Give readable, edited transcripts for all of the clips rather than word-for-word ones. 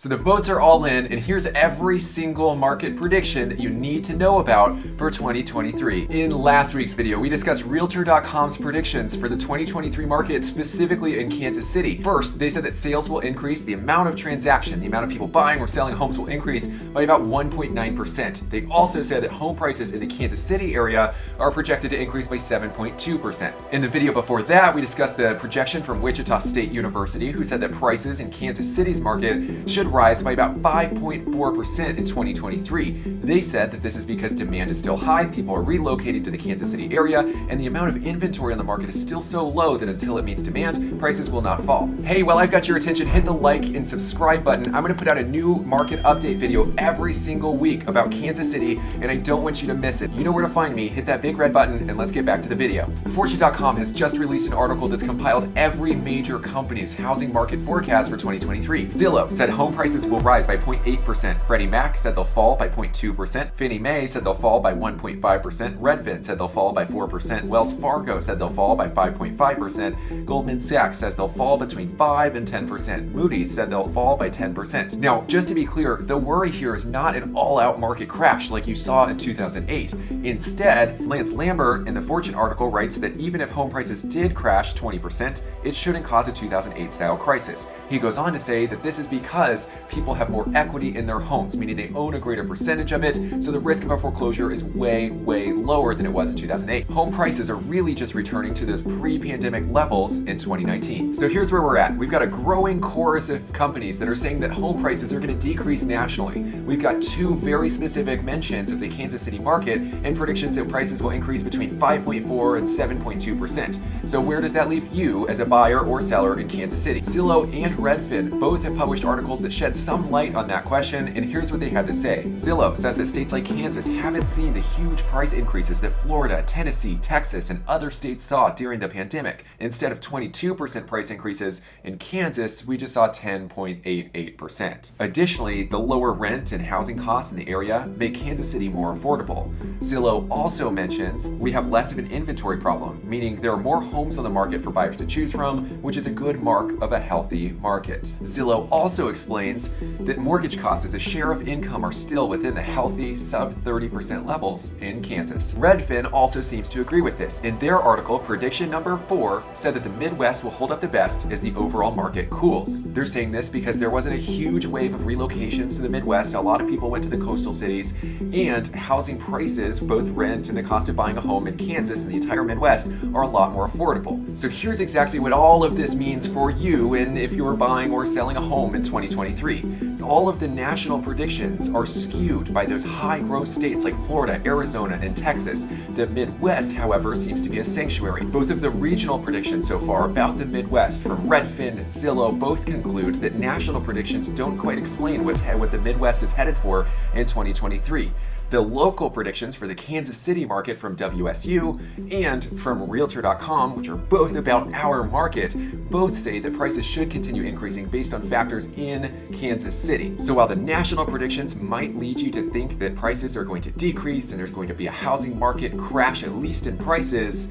So the votes are all in, and here's every single market prediction that you need to know about for 2023. In last week's video, we discussed Realtor.com's predictions for the 2023 market, specifically in Kansas City. First, they said that sales will increase, the amount of transaction, the amount of people buying or selling homes will increase by about 1.9%. They also said that home prices in the Kansas City area are projected to increase by 7.2%. In the video before that, we discussed the projection from Wichita State University, who said that prices in Kansas City's market should rise by about 5.4% in 2023. They said that this is because demand is still high, people are relocating to the Kansas City area, and the amount of inventory on the market is still so low that until it meets demand, prices will not fall. Hey, while I've got your attention, hit the like and subscribe button. I'm going to put out a new market update video every single week about Kansas City, and I don't want you to miss it. You know where to find me. Hit that big red button, and let's get back to the video. Fortune.com has just released an article that's compiled every major company's housing market forecast for 2023. Zillow said home prices will rise by 0.8%. Freddie Mac said they'll fall by 0.2%. Fannie Mae said they'll fall by 1.5%. Redfin said they'll fall by 4%. Wells Fargo said they'll fall by 5.5%. Goldman Sachs says they'll fall between 5 and 10%. Moody's said they'll fall by 10%. Now, just to be clear, the worry here is not an all-out market crash like you saw in 2008. Instead, Lance Lambert in the Fortune article writes that even if home prices did crash 20%, it shouldn't cause a 2008-style crisis. He goes on to say that this is because people have more equity in their homes, meaning they own a greater percentage of it, so the risk of a foreclosure is way, way lower than it was in 2008. Home prices are really just returning to those pre-pandemic levels in 2019. So here's where we're at. We've got a growing chorus of companies that are saying that home prices are going to decrease nationally. We've got two very specific mentions of the Kansas City market and predictions that prices will increase between 5.4 and 7.2%. So where does that leave you as a buyer or seller in Kansas City? Zillow and Redfin both have published articles that shed some light on that question, and here's what they had to say. Zillow says that states like Kansas haven't seen the huge price increases that Florida, Tennessee, Texas, and other states saw during the pandemic. Instead of 22% price increases, in Kansas, we just saw 10.88%. Additionally, the lower rent and housing costs in the area make Kansas City more affordable. Zillow also mentions we have less of an inventory problem, meaning there are more homes on the market for buyers to choose from, which is a good mark of a healthy market. Zillow also explains that mortgage costs as a share of income are still within the healthy sub 30% levels in Kansas. Redfin also seems to agree with this. In their article, prediction number 4 said that the Midwest will hold up the best as the overall market cools. They're saying this because there wasn't a huge wave of relocations to the Midwest. A lot of people went to the coastal cities, and housing prices, both rent and the cost of buying a home in Kansas and the entire Midwest, are a lot more affordable. So here's exactly what all of this means for you and if you're buying or selling a home in 2023. All of the national predictions are skewed by those high growth states like Florida, Arizona, and Texas. The Midwest, however, seems to be a sanctuary. Both of the regional predictions so far about the Midwest from Redfin and Zillow both conclude that national predictions don't quite explain what the Midwest is headed for in 2023. The local predictions for the Kansas City market from WSU and from Realtor.com, which are both about our market, both say that prices should continue increasing based on factors in Kansas City. So while the national predictions might lead you to think that prices are going to decrease and there's going to be a housing market crash, at least in prices,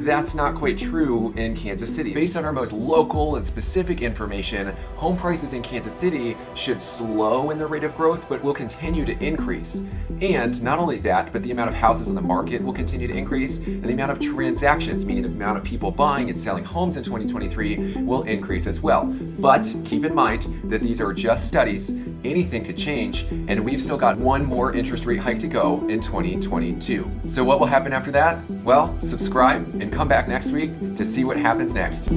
that's not quite true in Kansas City. Based on our most local and specific information, home prices in Kansas City should slow in the rate of growth, but will continue to increase. And not only that, but the amount of houses on the market will continue to increase, and the amount of transactions, meaning the amount of people buying and selling homes in 2023, will increase as well. But keep in mind that these are just studies. Anything could change, and we've still got one more interest rate hike to go in 2022. So what will happen after that? Well, subscribe and come back next week to see what happens next.